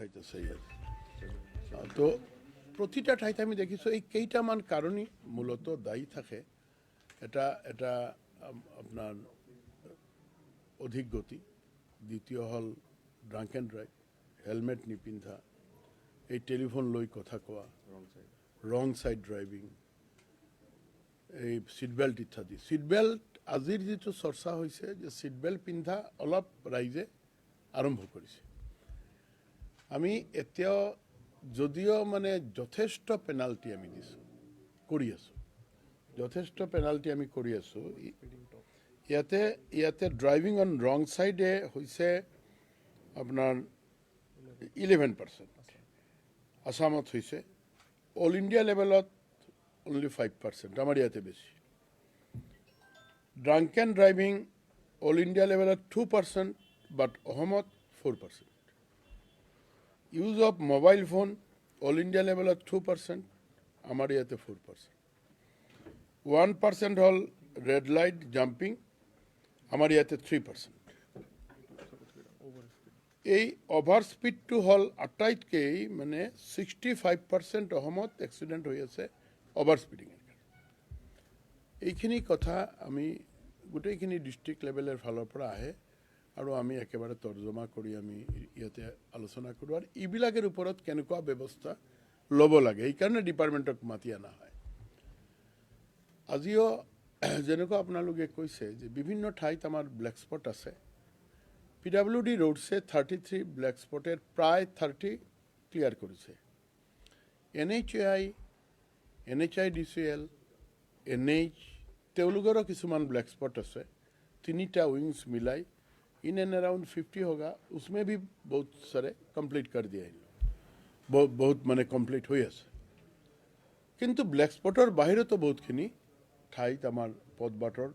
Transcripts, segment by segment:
ঠাইত আছে ইয়াত তো প্ৰতিটা ঠাইত আমি দেখিছোঁ এই কেইটামান কাৰণেই মূলত দায়ী থাকে এটা এটা আপোনাৰ অধিক গতি দ্বিতীয় হ'ল ড্ৰাংক এণ্ড ড্ৰাইভ হেলমেট নিপিন্ধা এই টেলিফোন লৈ কথা কোৱা ৰং ছাইড ড্ৰাইভিং এই ছিট বেল্ট ইত্যাদি ছিট বেল্ট আজিৰ যিটো চৰ্চা হৈছে যে ছিট বেল্ট পিন্ধা অলপ ৰাইজে আৰম্ভ কৰিছে আমি এতিয়াও যদিও মানে যথেষ্ট পেনাল্টি আমি দিছোঁ কৰি আছোঁ যথেষ্ট পেনাল্টি আমি কৰি আছোঁ ইয়াতে ড্ৰাইভিং অন ৰং ছাইডে হৈছে আপোনাৰ 11%, আসামত হৈছে অল ইণ্ডিয়া লেভেলত অনলি 5%, আমাৰ ইয়াতে বেছি drunk and driving all India লেভেলত 2%, বাট অসমত 4%. Use of mobile phone all India লেভেলত 2%, আমাৰ ইয়াতে 4%. 1% হ'ল ৰেড লাইট জাম্পিং, আমাৰ ইয়াতে 3%. এই অভাৰ স্পীডটো হ'ল আটাইতকৈ মানে 65% অসমত এক্সিডেণ্ট হৈ আছে অভাৰ স্পীডিঙৰ কাৰণে. এইখিনি কথা আমি গোটেইখিনি ডিষ্ট্ৰিক্ট লেভেলৰ ফালৰ পৰা আহে আৰু আমি একেবাৰে তৰ্জমা কৰি আমি ইয়াতে আলোচনা কৰোঁ আৰু এইবিলাকৰ ওপৰত কেনেকুৱা ব্যৱস্থা ল'ব লাগে এইকাৰণে ডিপাৰ্টমেণ্টক মাতি অনা হয়. আজিও যেনেকুৱা আপোনালোকে কৈছে যে বিভিন্ন ঠাইত আমাৰ ব্লেক স্পট আছে. PWD ৰোডছে 33 ব্লেক স্পটেৰ প্ৰায় 30 ক্লিয়াৰ কৰেছে. NHIDCL, NH তেওঁলোকৰো কিছুমান ব্লেক স্পট আছে. 3টা উইংস মিলাই इन एंड अराउंड 50 होगा. उसमें भी बहुत सारे कंप्लीट कर दिया है. बहुत माने कंप्लीट हुई है. किंतु ब्लैक स्पटर बाहर तो बहुतखिनि ঠাইত আমাৰ পথ বাটৰ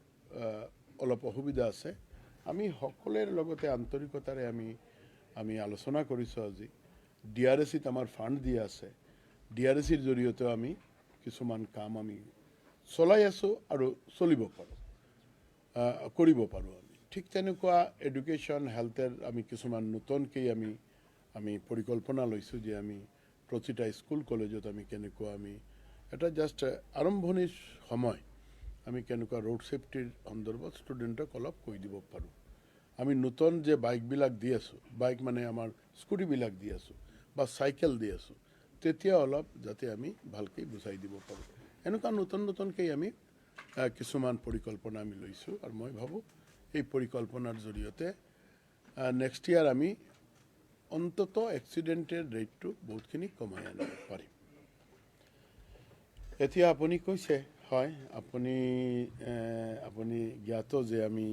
অলপ অসুবিধা আছে. আমি সকলোৰে লগতে আন্তৰিকতাৰে আমি আলোচনা কৰিছোঁ. আজি DRSত আমাৰ ফাণ্ড দিয়া আছে. DRSৰ জৰিয়তে আমি কিছুমান কাম আমি চলাই আছোঁ আৰু চলিব পাৰোঁ কৰিব পাৰোঁ. আমি ঠিক তেনেকুৱা এডুকেশ্যন হেল্থৰ আমি কিছুমান নতুনকৈ আমি পৰিকল্পনা লৈছোঁ যে আমি প্ৰতিটা স্কুল কলেজত আমি কেনেকুৱা আমি এটা জাষ্ট আৰম্ভণিৰ সময় আমি কেনেকুৱা ৰোড ছেফটিৰ সন্দৰ্ভত ষ্টুডেণ্টক অলপ কৈ দিব পাৰোঁ. আমি নতুন যে বাইকবিলাক দি আছোঁ, বাইক মানে আমাৰ স্কুটিবিলাক দি আছোঁ বা চাইকেল দি আছোঁ, তেতিয়া অলপ যাতে আমি ভালকৈ বুজাই দিব পাৰোঁ. এনেকুৱা নতুনকৈ আমি কিছুমান পৰিকল্পনা আমি লৈছোঁ আৰু মই ভাবোঁ এই পৰিকল্পনাৰ জৰিয়তে নেক্সট ইয়াৰ আমি অন্তত এক্সিডেণ্টেৰ ৰেটটো বহুতখিনি কমাই আনিব পাৰিম. এতিয়া আপুনি কৈছে হয়, আপুনি জ্ঞাত যে আমি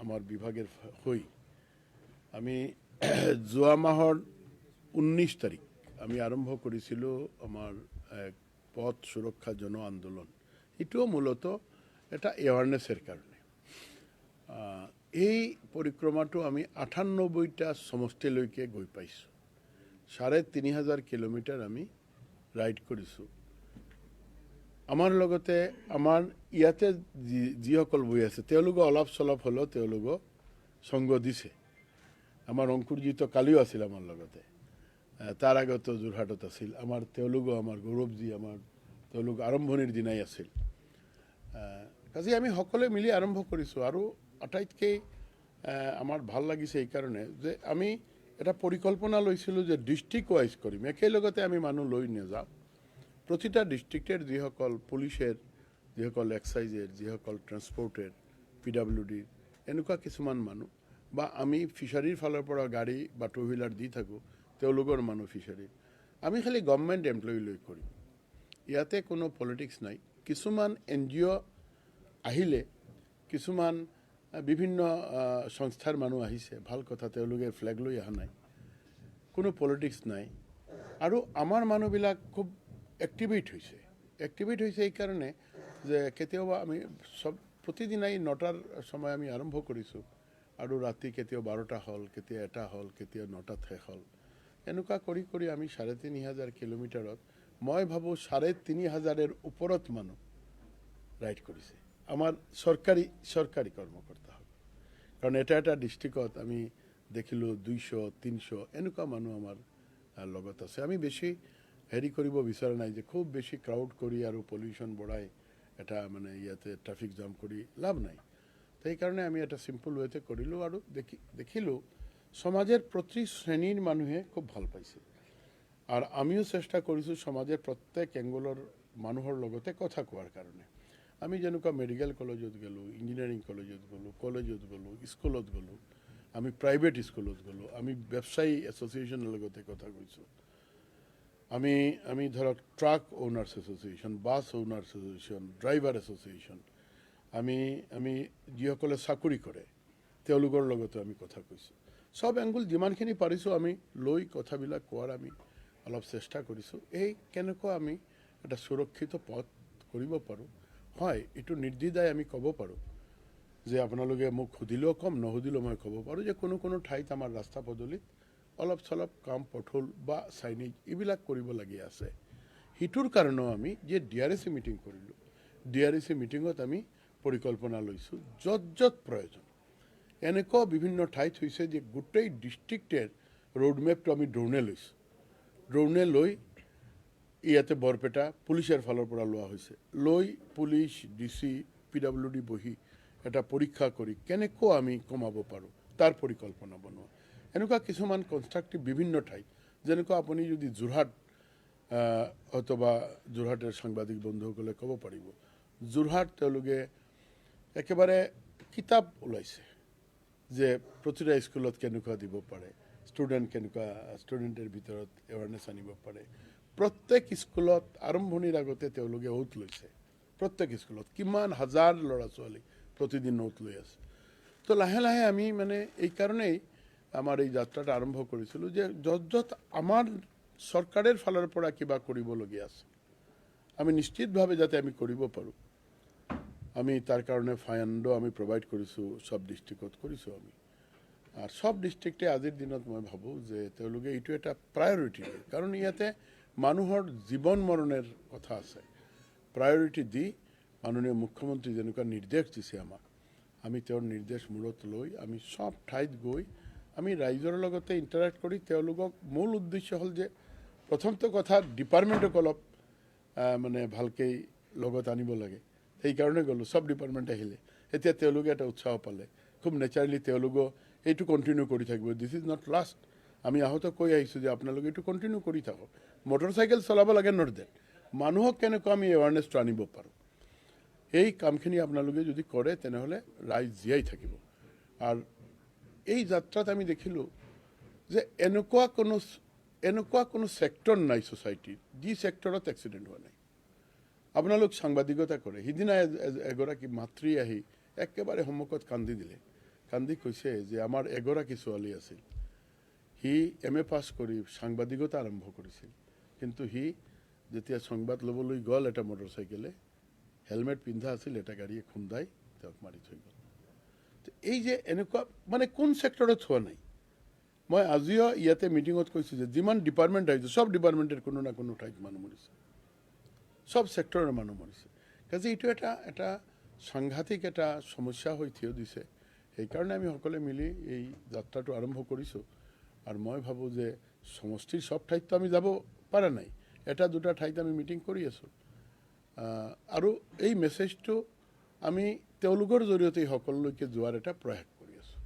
আমাৰ বিভাগেৰ হৈ আমি যোৱা মাহৰ 19 তাৰিখ আমি আৰম্ভ কৰিছিলোঁ আমাৰ পথ সুৰক্ষা জন আন্দোলন. এটাও মূলত এটা এৱাৰনেছৰ কাৰণে. এই পৰিক্ৰমাটো আমি 98টা সমষ্টিলৈকে গৈ পাইছোঁ. 3500 কিলোমিটাৰ আমি ৰাইড কৰিছোঁ. আমাৰ লগতে আমাৰ ইয়াতে যিসকল বহি আছে তেওঁলোকে অলপ চলপ হ'লেও তেওঁলোকক সংগ দিছে. আমাৰ অংকুৰজিত কালিও আছিল আমাৰ লগতে, তাৰ আগতো যোৰহাটত আছিল. তেওঁলোকো আমাৰ গৌৰৱজী তেওঁলোক আৰম্ভণিৰ দিনাই আছিল. কাজে আমি সকলোৱে মিলি আৰম্ভ কৰিছোঁ আৰু আটাইতকৈ আমাৰ ভাল লাগিছে এইকাৰণে যে আমি এটা পৰিকল্পনা লৈছিলোঁ যে ডিষ্ট্ৰিক্ট ৱাইজ কৰিম. একেলগতে আমি মানুহ লৈ নাযাওঁ. প্ৰতিটা ডিষ্ট্ৰিক্টেৰ যিসকল পুলিচেৰ, যিসকল এক্সাইজেৰ, যিসকল ট্ৰান্সপৰ্টেৰ, PWDৰ এনেকুৱা কিছুমান মানুহ বা আমি ফিচাৰীৰ ফালৰ পৰা গাড়ী বা টু হুইলাৰ দি থাকোঁ তেওঁলোকৰ মানুহ ফিচাৰীৰ, আমি খালি গভৰ্ণমেণ্ট এমপ্লয়ী লৈ কৰিম. ইয়াতে কোনো পলিটিক্স নাই. কিছুমান NGO আহিলে, কিছুমান বিভিন্ন সংস্থাৰ মানুহ আহিছে, ভাল কথা, তেওঁলোকে ফ্লেগ লৈ অহা নাই, কোনো পলিটিক্স নাই. আৰু আমাৰ মানুহবিলাক খুব এক্টিভেট হৈছে এইকাৰণে যে কেতিয়াবা আমি প্ৰতিদিনাই 9টাৰ সময় আমি আৰম্ভ কৰিছোঁ আৰু ৰাতি কেতিয়াও 12টা হ'ল, কেতিয়া 1টা হ'ল, কেতিয়া 9টাত শেষ হ'ল. এনেকুৱা কৰি আমি 3500 কিলোমিটাৰত মই ভাবোঁ 3500ৰ ওপৰত মানুহ ৰাইড কৰিছে আমাৰ চৰকাৰী কৰ্মকৰ্তা হ'ল. কাৰণ এটা ডিষ্ট্ৰিক্টত আমি দেখিলোঁ 200-300 এনেকুৱা মানুহ আমাৰ লগত আছে আমি বেছি হেৰি কৰিব বিচৰা নাই যে খুব বেছি ক্ৰাউড কৰি আৰু পলিউশ্যন বঢ়াই এটা মানে ইয়াতে ট্ৰাফিক জাম কৰি লাভ নাই সেইকাৰণে আমি এটা চিম্পল ৱেতে কৰিলোঁ আৰু দেখিলোঁ সমাজেৰ প্ৰতি শ্ৰেণীৰ মানুহে খুব ভাল পাইছে আৰ আমিও চেষ্টা কৰিছোঁ সমাজেৰ প্ৰত্যেক এংগলৰ মানুহৰ লগতে কথা কোৱাৰ কাৰণে আমি যেনেকুৱা মেডিকেল কলেজত গ'লোঁ ইঞ্জিনিয়াৰিং কলেজত গ'লোঁ স্কুলত গ'লোঁ আমি প্ৰাইভেট স্কুলত গ'লোঁ আমি ব্যৱসায়ী এছ'চিয়েশ্যনৰ লগতে কথা কৈছোঁ আমি ধৰক truck honours association bus honours association driver association আমি যিসকলে চাকৰি কৰে তেওঁলোকৰ লগতে আমি কথা কৈছোঁ সব এংগুল যিমানখিনি পাৰিছোঁ আমি লৈ কথাবিলাক কোৱাৰ আমি অলপ চেষ্টা কৰিছোঁ এই কেনেকুৱা আমি এটা সুৰক্ষিত পথ কৰিব পাৰোঁ হয় এইটো নিৰ্দ্বিধাই আমি ক'ব পাৰোঁ যে আপোনালোকে মোক সুধিলেও কম নুসুধিলেও মই ক'ব পাৰোঁ যে কোনো ঠাইত আমাৰ ৰাস্তা পদূলিত অলপ চলপ কাম পথল বা চাইনিজ এইবিলাক কৰিবলগীয়া আছে সিটোৰ কাৰণেও আমি যে DRC মিটিং কৰিলোঁ DRC মিটিঙত আমি পৰিকল্পনা লৈছোঁ য'ত প্ৰয়োজন এনেকুৱা বিভিন্ন ঠাইত হৈছে যে গোটেই ডিষ্ট্ৰিক্টেৰ ৰোডমেপটো আমি ড্ৰোনে লৈ ইয়াতে বৰপেটা পুলিচৰ ফালৰ পৰা লোৱা হৈছে লৈ পুলিচ DC PWD বহি এটা পৰীক্ষা কৰি কেনেকুৱা আমি কমাব পাৰোঁ তাৰ পৰিকল্পনা বনোৱা এনেকুৱা কিছুমান কনষ্ট্ৰাক্টিভ বিভিন্ন ঠাইত যেনেকুৱা আপুনি যদি যোৰহাট অথবা যোৰহাটৰ সাংবাদিক বন্ধুসকলে ক'ব পাৰিব যোৰহাট তেওঁলোকে একেবাৰে কিতাপ ওলাইছে যে প্ৰতিটা স্কুলত কেনেকুৱা দিব পাৰে ষ্টুডেণ্টৰ ভিতৰত এৱাৰনেছ আনিব পাৰে প্ৰত্যেক স্কুলত আৰম্ভণিৰ আগতে তেওঁলোকে ওত লৈছে প্ৰত্যেক স্কুলত কিমান হাজাৰ ল'ৰা ছোৱালী প্ৰতিদিন ওত লৈ আছে তো লাহে লাহে আমি মানে এই কাৰণেই আমাৰ এই যাত্ৰাটা আৰম্ভ কৰিছিলোঁ যে য'ত আমাৰ চৰকাৰৰ ফালৰ পৰা কিবা কৰিবলগীয়া আছে আমি নিশ্চিতভাৱে যাতে আমি কৰিব পাৰোঁ আমি তাৰ কাৰণে ফাণ্ডো আমি প্ৰভাইড কৰিছোঁ সব ডিষ্ট্ৰিক্টত কৰিছোঁ আমি আৰু সব ডিষ্ট্ৰিক্টে আজিৰ দিনত মই ভাবোঁ যে তেওঁলোকে এইটো এটা প্ৰায়ৰিটি দিয়ে কাৰণ ইয়াতে মানুহৰ জীৱন মৰণৰ কথা আছে প্ৰায়ৰিটি দি মাননীয় মুখ্যমন্ত্ৰী যেনেকুৱা নিৰ্দেশ দিছে আমাক আমি তেওঁৰ নিৰ্দেশ মূৰত লৈ আমি সব ঠাইত গৈ আমি ৰাইজৰ লগতে ইণ্টাৰেক্ট কৰি তেওঁলোকক মূল উদ্দেশ্য হ'ল যে প্ৰথমটো কথা ডিপাৰ্টমেণ্টক অলপ মানে ভালকৈ লগত আনিব লাগে সেইকাৰণে গ'লোঁ সব ডিপাৰ্টমেণ্ট আহিলে এতিয়া তেওঁলোকে এটা উৎসাহ পালে খুব নেচাৰেলি তেওঁলোকেও এইটো কণ্টিনিউ কৰি থাকিব দিছ ইজ নট লাষ্ট আমি আহোঁতে কৈ আহিছোঁ যে আপোনালোকে এইটো কণ্টিনিউ কৰি থাকক মটৰচাইকেল চলাব লাগে নট ডেট মানুহক কেনেকুৱা আমি এৱাৰনেছটো আনিব পাৰোঁ এই কামখিনি আপোনালোকে যদি কৰে তেনেহ'লে ৰাইজ জীয়াই থাকিব আৰু এই যাত্ৰাত আমি দেখিলোঁ যে এনেকুৱা কোনো ছেক্টৰ নাই ছ'চাইটিৰ যি ছেক্টৰত এক্সিডেণ্ট হোৱা নাই আপোনালোক সাংবাদিকতা কৰে সিদিনা এগৰাকী মাতৃ আহি একেবাৰে সন্মুখত কান্দি কৈছে যে আমাৰ এগৰাকী ছোৱালী আছিল সি MA পাছ কৰি সাংবাদিকতা আৰম্ভ কৰিছিল কিন্তু সি যেতিয়া সংবাদ ল'বলৈ গ'ল এটা মটৰচাইকেলে হেলমেট পিন্ধা আছিল এটা গাড়ীয়ে খুন্দাই তেওঁক মাৰি থৈ গ'ল এই যে এনেকুৱা মানে কোন ছেক্টৰত হোৱা নাই মই আজিও ইয়াতে মিটিঙত কৈছোঁ যে যিমান ডিপাৰ্টমেণ্ট আহিছে সব ডিপাৰ্টমেণ্টেৰ কোনো না কোনো ঠাইত মানুহ মৰিছে সব ছেক্টৰৰ মানুহ মৰিছে কাজে এইটো এটা সাংঘাতিক এটা সমস্যা হৈ থিয় দিছে সেইকাৰণে আমি সকলোৱে মিলি এই যাত্ৰাটো আৰম্ভ কৰিছোঁ আৰু মই ভাবোঁ যে সমষ্টিৰ সব ঠাইততো আমি যাব পৰা নাই এটা দুটা ঠাইত আমি মিটিং কৰি আছোঁ আৰু এই মেছেজটো আমি তেওঁলোকৰ জৰিয়তে সকলোলৈকে যোৱাৰ এটা প্ৰয়াস কৰি আছোঁ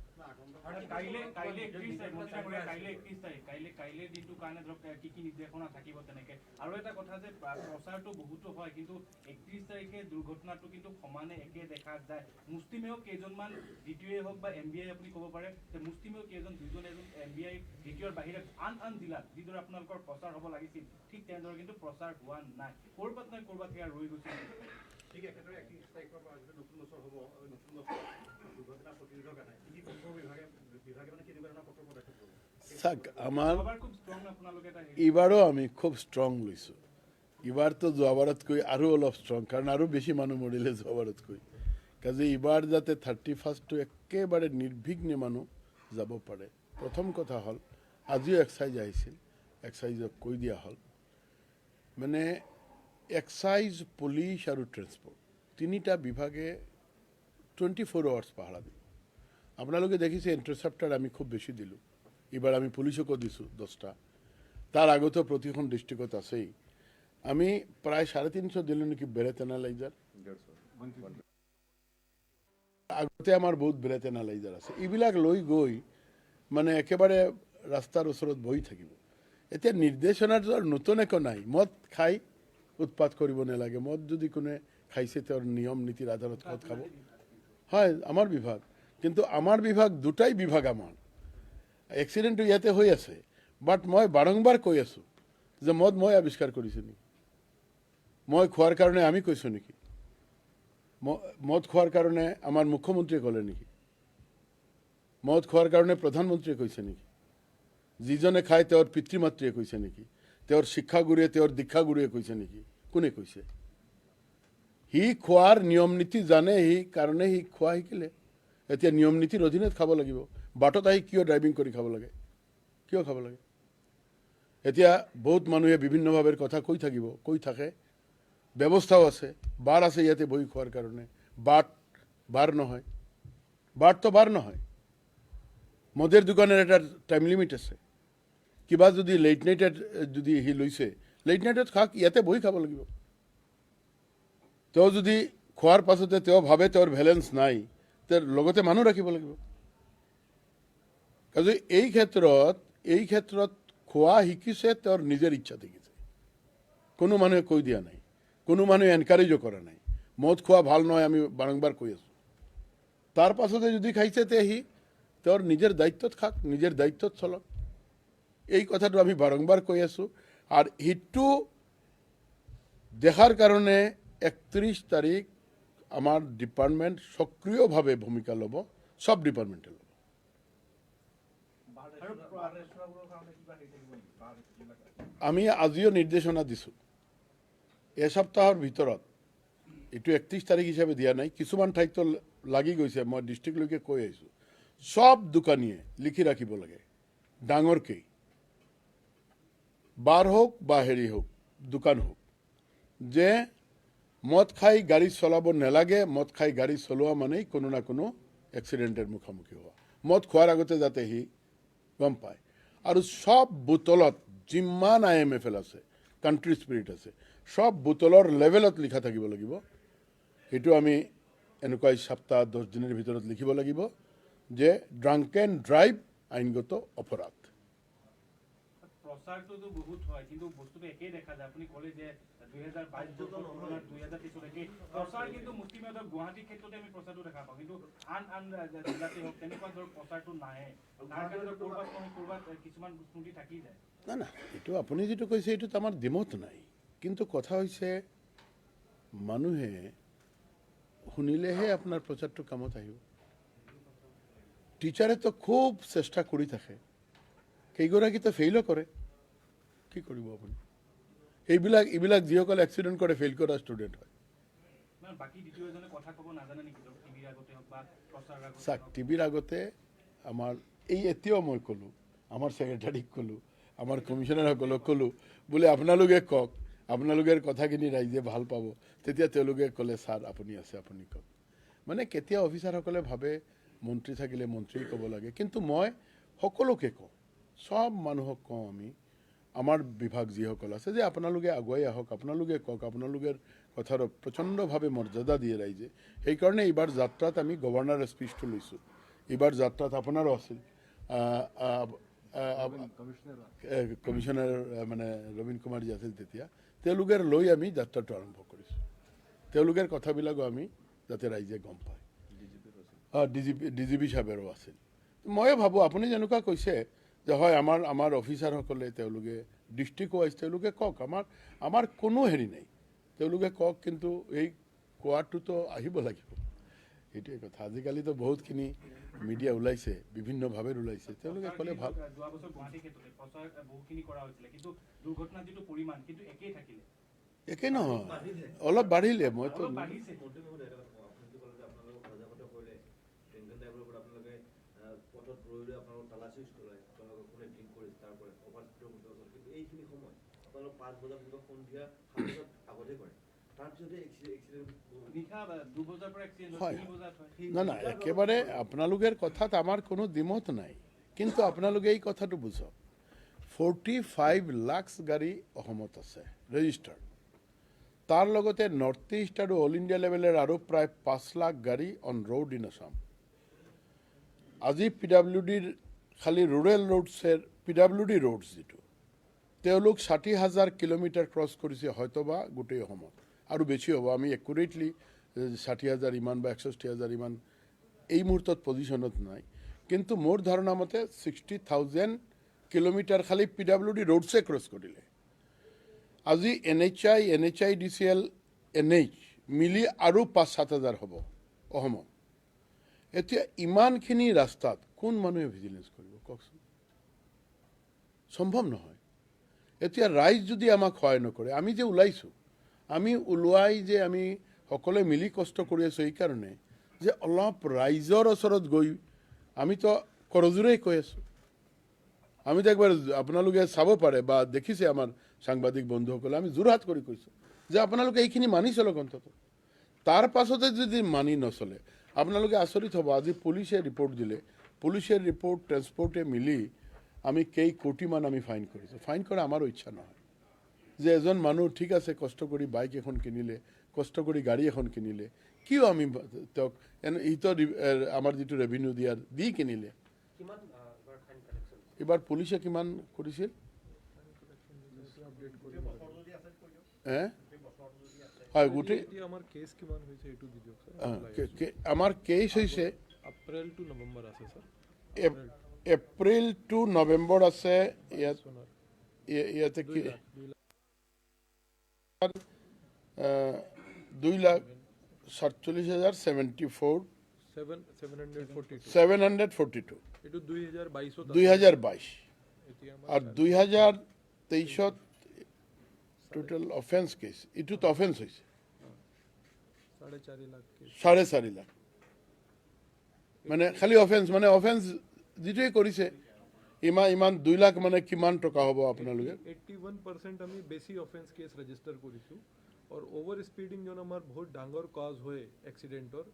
কাইলে দিনটোৰ কাৰণে ধৰক কি নিৰ্দেশনা থাকিব তেনেকে আৰু এটা কথা যে প্ৰচাৰটো বহুতো হয় কিন্তু 31 তাৰিখে দুৰ্ঘটনাটো কিন্তু সমানে একে দেখা যায় মুষ্টিমেয় কেইজনমান DTOয়ে হওক বা MBI আপুনি ক'ব পাৰে যে মুষ্টিমেয় কেইজন দুজন MBI DTOৰ বাহিৰে আন জিলাত যিদৰে আপোনালোকৰ প্ৰচাৰ হ'ব লাগিছিল ঠিক তেনেদৰে কিন্তু প্ৰচাৰ হোৱা নাই ক'ৰবাত নহয় ক'ৰবাত সেয়া ৰৈ গৈছে ঠিক একেদৰে 31 তাৰিখৰ পৰা যিটো নতুন বছৰ হ'ব নতুন বছৰ দুৰ্ঘটনা প্ৰতিৰোধৰ কাৰণে কি বিভাগে মানে কেনেকুৱা ধৰণৰ পদক্ষেপ ল'ব চাওক আমাৰ এইবাৰো আমি খুব ষ্ট্ৰং লৈছোঁ এইবাৰতো যোৱাবাৰতকৈ আৰু অলপ ষ্ট্ৰং কাৰণ আৰু বেছি মানুহ মৰিলে যোৱাবাৰতকৈ কাজে এইবাৰ যাতে 31টো একেবাৰে নিৰ্বিঘ্নে মানুহ যাব পাৰে প্ৰথম কথা হ'ল আজিও এক্সাইজ আহিছিল এক্সাইজক কৈ দিয়া হ'ল মানে এক্সাইজ পুলিচ আৰু ট্ৰেন্সপৰ্ট তিনিটা বিভাগে 24 আৱাৰ্ছ পাহাৰা দিব আপোনালোকে দেখিছে ইণ্টাৰচেপ্টাৰ আমি খুব বেছি দিলোঁ এইবাৰ আমি পুলিচকো দিছোঁ 10টা তাৰ আগতেও প্ৰতিখন ডিষ্ট্ৰিক্টত আছেই আমি প্ৰায় 350 দিলোঁ নেকি ব্ৰেথ এনালাইজাৰ আগতে আমাৰ বহুত ব্ৰেথ এনালাইজাৰ আছে এইবিলাক লৈ গৈ মানে একেবাৰে ৰাস্তাৰ ওচৰত বহি থাকিব এতিয়া নিৰ্দেশনাটো নতুন একো নাই মদ খাই উৎপাত কৰিব নালাগে মদ যদি কোনে খাইছে তেওঁৰ নিয়ম নীতিৰ আধাৰত ক'ত খাব হয় আমাৰ বিভাগ কিন্তু আমাৰ বিভাগ দুটাই বিভাগ আমাৰ এক্সিডেণ্টটো ইয়াতে হৈ আছে বাট মই বাৰম্বাৰ কৈ আছোঁ যে মদ মই আৱিষ্কাৰ কৰিছোঁ নেকি মই খোৱাৰ কাৰণে আমি কৈছোঁ নেকি মদ খোৱাৰ কাৰণে আমাৰ মুখ্যমন্ত্ৰীয়ে ক'লে নেকি মদ খোৱাৰ কাৰণে প্ৰধানমন্ত্ৰীয়ে কৈছে নেকি যিজনে খায় তেওঁৰ পিতৃ মাতৃয়ে কৈছে নেকি তেওঁৰ শিক্ষাগুৰুৱে তেওঁৰ দীক্ষাগুৰুৱে কৈছে নেকি কোনে কৈছে সি খোৱাৰ নিয়ম নীতি জানে সি কাৰণে সি খোৱা শিকিলে এতিয়া নিয়ম নীতিৰ অধীনত খাব লাগিব বাটত আহি কিয় ড্ৰাইভিং কৰি খাব লাগে কিয় খাব লাগে এতিয়া বহুত মানুহে বিভিন্নভাৱে কথা কৈ থাকিব কৈ থাকে ব্যৱস্থাও আছে বাৰ আছে ইয়াতে বহি খোৱাৰ কাৰণে বাৰ নহয় বাৰটো বাৰ নহয় মদের দোকানের একটা টাইম লিমিট আছে কিবা যদি লেট নাইটত যদি সি লৈছে লেট নাইটত খাক ইয়াতে বহি খাব লাগিব তেওঁ যদি খোৱাৰ পাছতে তেওঁ ভাবে তেওঁৰ বেলেঞ্চ নাই তেওঁৰ লগতে মানুহ ৰাখিব লাগিব কাজে এই ক্ষেত্ৰত খোৱা শিকিছে তেওঁৰ নিজৰ ইচ্ছা দেখিছে কোনো মানুহে কৈ দিয়া নাই কোনো মানুহে এনকাৰেজো কৰা নাই মদ খোৱা ভাল নহয় আমি বাৰম্বাৰ কৈ আছোঁ তাৰ পাছতে যদি খাইছে তে সি তেওঁৰ নিজৰ দায়িত্বত খাক নিজৰ দায়িত্বত চলক এই কথাটো আমি বাৰম্বাৰ কৈ আছোঁ আৰু সেইটো দেখাৰ কাৰণে 31 তাৰিখ আমাৰ ডিপাৰ্টমেণ্ট সক্ৰিয়ভাৱে ভূমিকা ল'ব সব ডিপাৰ্টমেণ্টে ল'ব আমি আজিও নিৰ্দেশনা দিছোঁ এসপ্তাহৰ ভিতৰত এইটো 31 তাৰিখ হিচাপে দিয়া নাই কিছুমান ঠাইতো লাগি গৈছে মই ডিষ্ট্ৰিক্টলৈকে কৈ আহিছোঁ সব দোকানীয়ে লিখি ৰাখিব লাগে ডাঙৰকৈ বাৰ হোক বা হেৰি হোক দোকান হোক যে মদ খাই গাড়ী চলাব নালাগে মদ খাই গাড়ী চলোৱা মানেই কোনো না কোনো এক্সিডেণ্টেৰ মুখামুখি হোৱা মদ খোৱাৰ আগতে যাতে সি গম পায় আৰু সব বোতলত যিমান IMFL আছে কাণ্ট্ৰি স্পিৰিট আছে সব বোতলৰ লেভেলত লিখা থাকিব লাগিব সেইটো আমি এনেকুৱা সপ্তাহ 10 দিনৰ ভিতৰত লিখিব লাগিব যে ড্ৰাংক এণ্ড ড্ৰাইভ আইনগত অপৰাধ প্ৰচাৰটো বহুত হয় কিন্তু বস্তুটো একেই দেখা যায় আপুনি ক'লে যে 2022 2023 একেই প্ৰচাৰ কিন্তু মুষ্টিমেয় গুৱাহাটীৰ ক্ষেত্ৰতে আমি প্ৰচাৰটো দেখা পাওঁ কিন্তু আন জিলাতে হওক তেনেকুৱা ধৰক প্ৰচাৰটো নাহে তাৰ কাৰণে ক'ৰবাত কিছুমান স্মৃতি থাকি যায় না এইটো আপুনি যিটো কৈছে এইটোত আমাৰ দ্বিমত নাই কিন্তু কথা হৈছে মানুহে শুনিলেহে আপোনাৰ প্ৰচাৰটো কামত আহিব টিচাৰে তো খুব চেষ্টা কৰি থাকে কেইগৰাকীতো ফেইলো কৰে কি কৰিব আপুনি এইবিলাক যিসকল এক্সিডেণ্ট কৰে ফেইল কৰা ষ্টুডেণ্ট হয় বাকী দ্বিতীয়জনে কথা ক'ব নাজানে নেকি টিভিৰ আগতে হওক বা প্ৰচাৰৰ আগতে চাওক টিভিৰ আগতে আমাৰ এতিয়াও মই ক'লোঁ আমাৰ ছেক্ৰেটাৰীক ক'লোঁ আমাৰ কমিশ্যনাৰসকলক ক'লোঁ বোলে আপোনালোকে কওক আপোনালোকৰ কথাখিনি ৰাইজে ভাল পাব তেতিয়া তেওঁলোকে ক'লে ছাৰ আপুনি আছে আপুনি কওক মানে কেতিয়া অফিচাৰসকলে ভাবে মন্ত্ৰী থাকিলে মন্ত্ৰী ক'ব লাগে কিন্তু মই সকলোকে কওঁ সব মানুহক কওঁ আমি আমাৰ বিভাগ যিসকল আছে যে আপোনালোকে আগুৱাই আহক আপোনালোকে কওক আপোনালোকৰ কথাৰ প্ৰচণ্ডভাৱে মৰ্যাদা দিয়ে ৰাইজে সেইকাৰণে এইবাৰ যাত্ৰাত আমি গভৰ্ণৰৰ স্পীচটো লৈছোঁ এইবাৰ যাত্ৰাত আপোনাৰো আছিল কমিশ্যনাৰ মানে ৰবীন কুমাৰ যি আছিল তেতিয়া তেওঁলোকৰ লৈ আমি যাত্ৰাটো আৰম্ভ কৰিছোঁ তেওঁলোকৰ কথাবিলাকো আমি যাতে ৰাইজে গম পায় ডিজিপি সাহেবৰো আছিল ময়ে ভাবোঁ আপুনি যেনেকুৱা কৈছে যে হয় আমাৰ অফিচাৰসকলে তেওঁলোকে ডিষ্ট্ৰিক্ট ৱাইজ তেওঁলোকে কওক আমাৰ কোনো হেৰি নাই তেওঁলোকে কওক কিন্তু এই কোৱাটোতো আহিব লাগিব সেইটোৱে কথা আজিকালিতো বহুতখিনি মিডিয়া ওলাইছে বিভিন্নভাৱে ওলাইছে তেওঁলোকে ক'লে ভাল যোৱা বছৰ গুৱাহাটীৰ ক্ষেত্ৰতে প্ৰচাৰ বহুখিনি কৰা হৈছিলে কিন্তু দুৰ্ঘটনাৰ যিটো পৰিমাণ কিন্তু একেই থাকিলে একে নহয় অলপ বাঢ়িলে মইতো না একেবাৰে আপোনালোকৰ কথাত আমাৰ কোনো দ্বিমত নাই কিন্তু আপোনালোকে এই কথাটো বুঝক 45 লাখ গাড়ী অসমত আছে ৰেজিষ্টাৰ্ড। তাৰ লগতে নৰ্থ ইষ্ট আৰু অল ইণ্ডিয়া লেভেলৰ আৰু প্ৰায় 5 লাখ গাড়ী অন ৰোড ইন আছাম। আজি PWDৰ খালি ৰুৰেল ৰোডছৰ PWD ৰোডছ যিটো তেওঁলোক 60,000 কিলোমিটাৰ ক্ৰছ কৰিছে হয়তোবা গোটেই অসমত আৰু বেছি হ'ব। আমি একুৰেটলি 60,000 ইমান বা 61,000 ইমান এই মুহূৰ্তত পজিশ্যনত নাই, কিন্তু মোৰ ধাৰণা মতে 60,000 কিলোমিটাৰ খালি PWD ৰোডছে ক্ৰছ কৰিলে। আজি NHIDCL NH মিলি আৰু 5-7 হাজাৰ হ'ব অসমত। এতিয়া ইমানখিনি ৰাস্তাত কোন মানুহে ভিজিলেন্স কৰিব কওকচোন? সম্ভৱ নহয়। এতিয়া ৰাইজ যদি আমাক সহায় নকৰে, আমি যে ওলাইছোঁ, আমি ওলোৱাই যে আমি সকলোৱে মিলি কষ্ট কৰি আছোঁ এইকাৰণে যে অলপ ৰাইজৰ ওচৰত গৈ আমিতো কৰজোৰেই কৈ আছোঁ। আমিতো একবাৰ আপোনালোকে চাব পাৰে বা দেখিছে আমাৰ সাংবাদিক বন্ধুসকলে, আমি যোৰহাট কৰি কৈছোঁ যে আপোনালোকে এইখিনি মানি চলক অন্তত। তাৰ পাছতে যদি মানি নচলে আপোনালোকে আচৰিত হ'ব। আজি পুলিচে ৰিপৰ্ট দিলে, পুলিচের রিপোর্ট ট্রান্সপোর্টে মিলি আমি কেই কোটিমান আমি ফাইন করেছি। ফাইন করা আমারও ইচ্ছা নহয় যে এজন মানুহ ঠিক আছে কষ্ট কৰি বাইক এখন কিনিলে, কষ্ট কৰি গাড়ী এখন কিনিলে, কিয় আমি তেওঁক ইটো আমাৰ যিটো ৰেভিনিউ দিয়াৰ দি কিনিলে। এবাৰ পুলিচে কিমান কৰিছিল হয় গোটেই আমাৰ কেছ হৈছে এপ্ৰিল টু নৱেম্বৰ আছে স্যাৰ। এপ্ৰিল টু নৱেম্বৰ আছে ইয়াতে কি 2,47,074 742 এটো 2022 2022 আর 2023 টোটাল অফেন্স কেস ইটো তো অফেন্স হয়েছে 4.5 লাখ কেস 4.5 লাখ মানে খালি অফেন্স মানে অফেন্স যেটোৱে কৰিছে ইমান 2 লাখ মানে কিমান টকা হ'ব আপোনালোকে 81% আমি বেছি অফেন্স কেস ৰেজিষ্টাৰ কৰিছো और ओवर स्पीडिंग জন আমাৰ বহুত ডাঙৰ কজ হয় এক্সিডেন্টৰ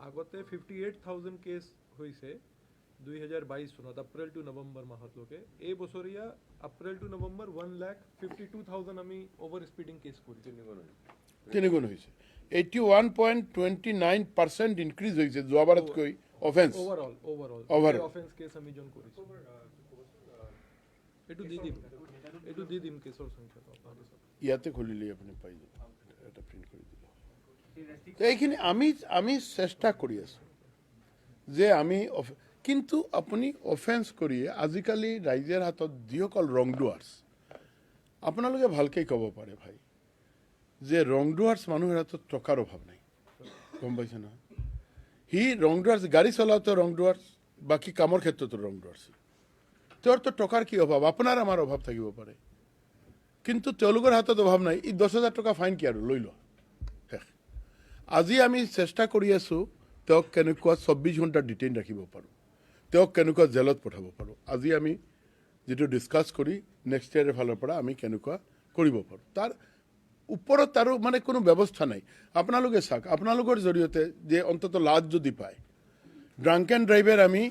আগতে 58,000 কেস হৈছে 2022 চনত এপ্ৰিল টু নৱেম্বৰ মাহতলৈকে। এই বছৰীয়া এপ্ৰিল টু নৱেম্বৰ 1,52,000 আমি ওভাৰ স্পিডিং কেস কৰিছো। তিনিগুণ হৈছে 81.29% ইনক্ৰিজ হৈছে যোৱাবাৰতকৈ অফেন্স ওভাৰঅল অফেন্স কেস আমি জন কৰিছো। এটো দি দিম কেছৰ সংখ্যা ইয়াতে খুলিলে আপুনি পাই যাব, এটা প্ৰিন্ট কৰি দিব। এইখিনি আমি চেষ্টা কৰি আছো যে আমি কিন্তু আপুনি অফেন্স কৰি আজিকালি ৰাইজৰ হাতত যিসকল ৰং ডুৱাৰ্ছ আপোনালোকে ভালকৈ ক'ব পাৰে ভাই যে ৰং ডুৱাৰ্ছ মানুহৰ হাতত টকাৰ অভাৱ নাই, গম পাইছে না? সি ৰং ডুৱাৰ্ছ গাড়ী চলাওঁতে ৰং ডুৱাৰ্ছ, বাকী কামৰ ক্ষেত্ৰতো ৰং ডুৱাৰ্ছ। তেওঁৰ তো টকাৰ কি অভাৱ? আপোনাৰ আমাৰ অভাৱ থাকিব পাৰে, কিন্তু তেওঁলোকৰ হাতত অভাৱ নাই। ই 10,000 টকা ফাইন কি আৰু লৈ লোৱা শেষ। আজি আমি চেষ্টা কৰি আছোঁ তেওঁক কেনেকুৱা 24 ঘণ্টা ডিটেইন ৰাখিব পাৰোঁ, তেওঁক কেনেকুৱা জেলত পঠাব পাৰোঁ। আজি আমি যিটো ডিছকাছ কৰি নেক্সট ইয়াৰৰ ফালৰ পৰা আমি কেনেকুৱা কৰিব পাৰোঁ তাৰ ওপৰত আৰু মানে কোনো ব্যৱস্থা নাই। আপোনালোকে চাওক, আপোনালোকৰ জৰিয়তে যে অন্তত লাজ যদি পায়, ড্ৰাংক এণ্ড ড্ৰাইভাৰ আমি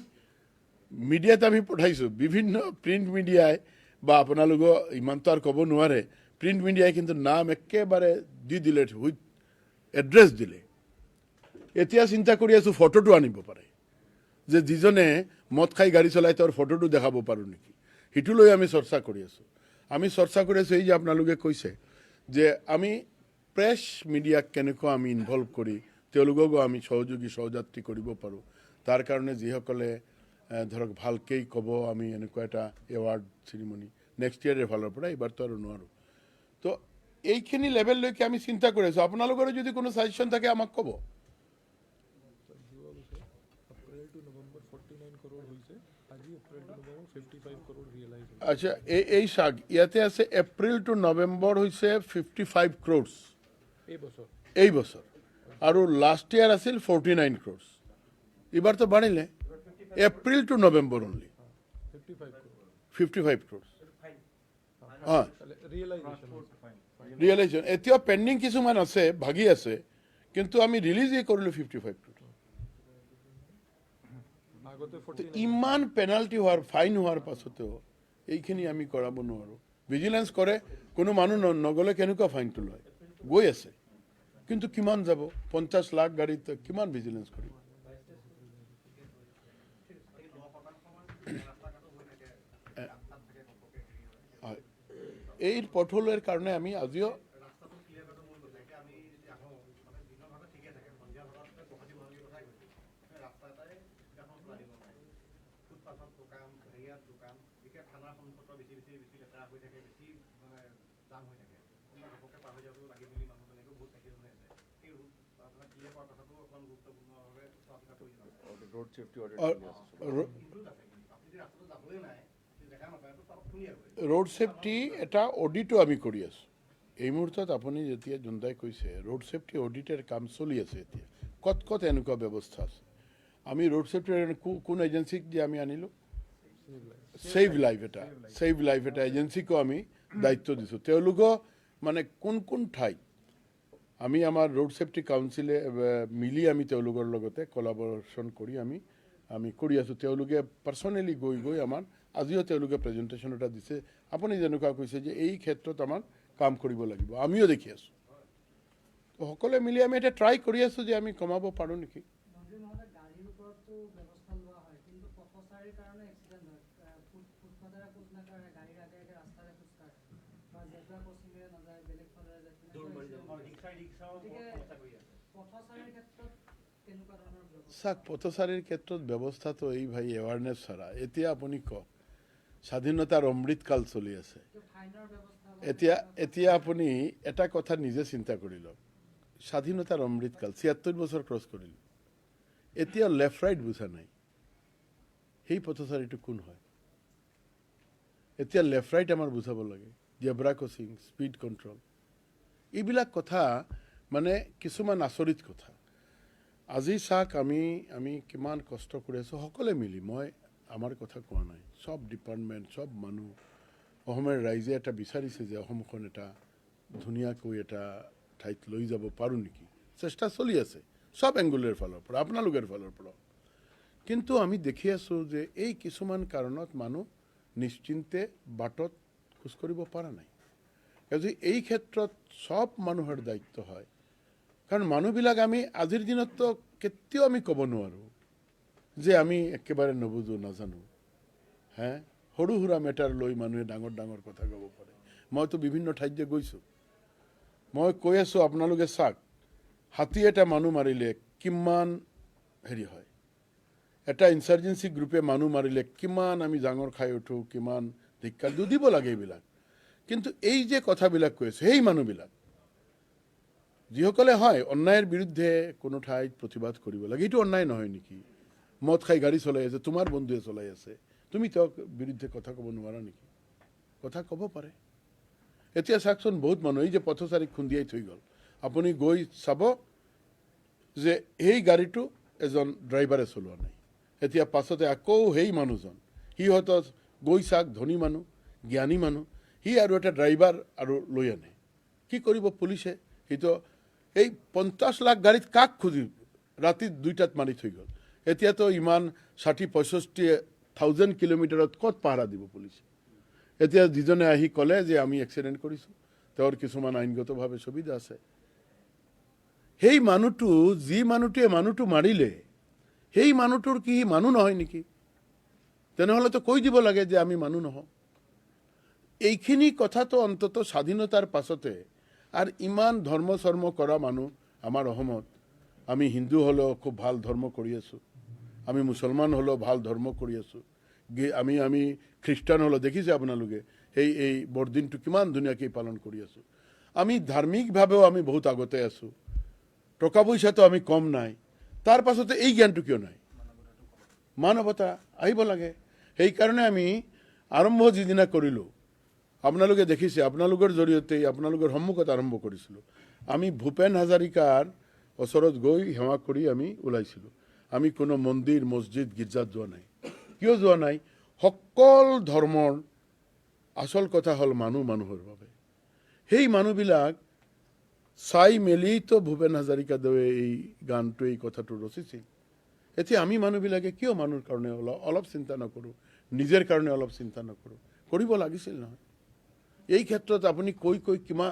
মিডিয়াত আমি পঠাইছোঁ, বিভিন্ন প্ৰিণ্ট মিডিয়াই বা আপোনালোকৰ ইমানটো আৰু ক'ব নোৱাৰে, প্ৰিণ্ট মিডিয়াই কিন্তু নাম একেবাৰে দি দিলে, উইথ এড্ৰেছ দিলে। এতিয়া চিন্তা কৰি আছোঁ ফটোটো আনিব পাৰে যে যিজনে মদ খাই গাড়ী চলাই তেওঁৰ ফটোটো দেখাব পাৰোঁ নেকি, সেইটো লৈ আমি চৰ্চা কৰি আছোঁ। আমি চৰ্চা কৰি আছোঁ এই যে আপোনালোকে কৈছে যে আমি প্ৰেছ মিডিয়াক কেনেকুৱা আমি ইনভলভ কৰি তেওঁলোককো আমি সহযোগী সহযাত্ৰী কৰিব পাৰোঁ। তাৰ কাৰণে যিসকলে ধৰক ভালকেই ক'ব, আমি এনেকুৱা এটা এৱাৰ্ড চেৰিমনি নেক্সট ইয়াৰৰ ফালৰ পৰা, এইবাৰতো আৰু নোৱাৰোঁ। তো এইখিনি লেভেললৈকে আমি চিন্তা কৰি আছোঁ। আপোনালোকৰো যদি কোনো ছাজেশ্যন থাকে আমাক ক'ব। এপ্ৰিল টু নৱেম্বৰ 49 কৰোৰ হৈছে, আজি এপ্ৰিল টু নৱেম্বৰ 55 কৰোৰ ৰিয়েলাইজ হৈছে। আচ্ছা এই চাগ ইয়াতে আছে এপ্ৰিল টু নৱেম্বৰ হৈছে 55 ক্ৰ'ৰ্ছ এই বছৰ, আৰু লাষ্ট ইয়াৰ আছিল 49 ক্ৰ'ৰ্ছ। এইবাৰতো বাঢ়িলে April to November only 55 crore. অঁ ৰিয়েলাইজেশ্যন এতিয়াও পেণ্ডিং কিছুমান আছে, ভাগি আছে, কিন্তু আমি ৰিলিজেই কৰিলোঁ 55 ক্ৰ'ৰ্ছ। ইমান পেনাল্টি হোৱাৰ ফাইন হোৱাৰ পাছতো এইখিনি আমি কৰাব নোৱাৰোঁ। ভিজিলেন্স কৰে, কোনো মানুহ নগ'লে কেনেকুৱা ফাইনটো লয়, গৈ আছে, কিন্তু কিমান যাব? 50 লাখ গাড়ীত কিমান ভিজিলেন্স কৰিব? এই পথলৈৰ কাৰণে আমি আজিও road safety audit road safety এটা অডিটো আমি কৰি আছোঁ এই মুহূৰ্তত। আপুনি যেতিয়া যোনদাই কৈছে ৰোড ছেফটি অডিটেৰ কাম চলি আছে এতিয়া, ক'ত ক'ত এনেকুৱা ব্যৱস্থা আছে। আমি ৰোড ছেফটিৰ কোন এজেঞ্চিক যে আমি আনিলোঁ, ছেভ লাইফ এটা এজেঞ্চিকো আমি দায়িত্ব দিছোঁ। তেওঁলোকো মানে কোন কোন ঠাইত আমি আমাৰ ৰোড ছেফটি কাউন্সিলে মিলি আমি তেওঁলোকৰ লগতে কলাবৰেশ্যন কৰি আমি কৰি আছোঁ। তেওঁলোকে পাৰ্চনেলি গৈ আমাৰ আজিও তেওঁলোকে প্ৰেজেণ্টেশ্যন এটা দিছে। আপুনি যেনেকুৱা কৈছে যে এই ক্ষেত্ৰত আমাৰ কাম কৰিব লাগিব, আমিও দেখি আছোঁ। তো সকলোৱে মিলি আমি এটা ট্ৰাই কৰি আছোঁ যে আমি কমাব পাৰোঁ নেকি। চাওক, পথচাৰীৰ ক্ষেত্ৰত ব্যৱস্থাটো এই ভাই এৱাৰনেছ ছাড়া এতিয়া আপুনি কওক, স্বাধীনতাৰ অমৃতকাল চলি আছে। এতিয়া আপুনি এটা কথা নিজে চিন্তা কৰি লওক, স্বাধীনতাৰ অমৃতকাল ৭৬ বছৰ ক্ৰছ কৰিলোঁ, এতিয়া লেফ্ট ৰাইট বুজা নাই। সেই পথচাৰীটো কোন হয়? এতিয়া লেফ্ট ৰাইট আমাৰ বুজাব লাগে, জেব্ৰা ক্ৰচিং, স্পীড কণ্ট্ৰল, এইবিলাক কথা মানে কিছুমান আচৰিত কথা। আজি চাওক, আমি কিমান কষ্ট কৰি আছোঁ সকলোৱে মিলি। মই আমাৰ কথা কোৱা নাই, চব ডিপাৰ্টমেণ্ট, চব মানুহ, অসমৰ ৰাইজে এটা বিচাৰিছে যে অসমখন এটা ধুনীয়াকৈ এটা ঠাইত লৈ যাব পাৰোঁ নেকি। চেষ্টা চলি আছে চব এংগুলৰ ফালৰ পৰা, আপোনালোকৰ ফালৰ পৰা। কিন্তু আমি দেখি আছোঁ যে এই কিছুমান কাৰণত মানুহ নিশ্চিন্তে বাটত খোজ কৰিব পৰা নাই। কাজে এই ক্ষেত্ৰত চব মানুহৰ দায়িত্ব হয়। কাৰণ মানুহবিলাক আমি আজিৰ দিনততো কেতিয়াও আমি ক'ব নোৱাৰোঁ যে আমি একেবাৰে নুবুজো, নাজানো। সৰু সুৰা মেটাৰ লৈ মানুহে ডাঙৰ ডাঙৰ কথা ক'ব পাৰে। মইতো বিভিন্ন ঠাইত যে গৈছোঁ, মই কৈ আছোঁ আপোনালোকে চাওক, হাতী এটা মানুহ মাৰিলে কিমান হেৰি হয়, এটা ইনচাৰ্জেঞ্চি গ্ৰুপে মানুহ মাৰিলে কিমান আমি ডাঙৰ খাই উঠোঁ, কিমান ধিক্কাৰ দিব লাগে এইবিলাক। কিন্তু এই যে কথাবিলাক কৈ আছোঁ, সেই মানুহবিলাক যিসকলে হয় অন্যায়ৰ বিৰুদ্ধে কোনো ঠাইত প্ৰতিবাদ কৰিব লাগে, এইটো অন্যায় নহয় নেকি? মদ খাই গাড়ী চলাই আছে, তোমাৰ বন্ধুৱে চলাই আছে, তুমি তেওঁক বিৰুদ্ধে কথা ক'ব নোৱাৰা নেকি? কথা ক'ব পাৰে। এতিয়া চাওকচোন, বহুত মানুহ এই যে পথচাৰীক খুন্দিয়াই থৈ গ'ল, আপুনি গৈ চাব যে সেই গাড়ীটো এজন ড্ৰাইভাৰে চলোৱা নাই। এতিয়া পাছতে আকৌ সেই মানুহজন, সিহঁতৰ গৈ চাওক, ধনী মানুহ, জ্ঞানী মানুহ, সি আৰু এটা ড্ৰাইভাৰ আৰু লৈ আনে। কি কৰিব পুলিচে? সিটো এই 50 লাখ গাড়ীত কাক খুজি ৰাতি 2টাত মাৰি থৈ গ'ল। এতিয়াতো ইমান 60-65,000 কিলোমিটাৰত ক'ত পাহাৰা দিব পুলিচে? এতিয়া যিজনে আহি ক'লে যে আমি এক্সিডেণ্ট কৰিছোঁ, তেওঁৰ কিছুমান আইনগতভাৱে সুবিধা আছে। সেই মানুহটো, যি মানুহটোৱে মানুহটো মাৰিলে, সেই মানুহটোৰ কি মানুহ নহয় নেকি? তেনেহ'লেতো কৈ দিব লাগে যে আমি মানুহ নহওঁ। এইখিনি কথাটো অন্তত স্বাধীনতাৰ পাছতে আৰু ইমান ধৰ্ম চৰ্ম কৰা মানুহ আমাৰ অসমত, আমি হিন্দু হ'লেও খুব ভাল ধৰ্ম কৰি আছোঁ, আমি মুছলমান হ'লেও ভাল ধৰ্ম কৰি আছোঁ, আমি খ্ৰীষ্টান হ'লেও দেখিছে আপোনালোকে এই বৰদিনটো কিমান ধুনীয়াকৈ পালন কৰি আছোঁ। আমি ধাৰ্মিকভাৱেও আমি বহুত আগতে আছোঁ, টকা পইচাটো আমি কম নাই। তাৰ পাছতে এই জ্ঞানটো কিয় নাই? মানৱতা আহিব লাগে। সেইকাৰণে আমি আৰম্ভ যিদিনা কৰিলোঁ, আপোনালোকে দেখিছে, আপোনালোকৰ জৰিয়তে আপোনালোকৰ সন্মুখত আৰম্ভ কৰিছিলোঁ। আমি ভূপেন হাজৰিকাৰ ওচৰত গৈ সেৱা কৰি আমি ওলাইছিলোঁ। আমি কোনো মন্দিৰ, মছজিদ, গীৰ্জাত যোৱা নাই। কিয় যোৱা নাই? সকলো ধৰ্মৰ আচল কথা হ'ল মানুহ মানুহৰ বাবে। সেই মানুহবিলাক চাই মেলিতো ভূপেন হাজৰিকাদেৱে এই গানটো, এই কথাটো ৰচিছিল। এতিয়া আমি মানুহবিলাকে কিয় মানুহৰ কাৰণে অলপ চিন্তা নকৰোঁ, নিজৰ কাৰণে অলপ চিন্তা নকৰোঁ? কৰিব লাগিছিল নহয় এই ক্ষেত্ৰত আপুনি কৈ কিমান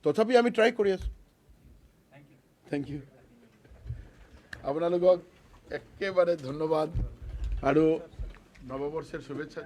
তথাপি আমি ট্ৰাই কৰি আছোঁ থেংক ইউ আপোনালোকক একেবাৰে ধন্যবাদ আৰু নৱবৰ্ষৰ শুভেচ্ছা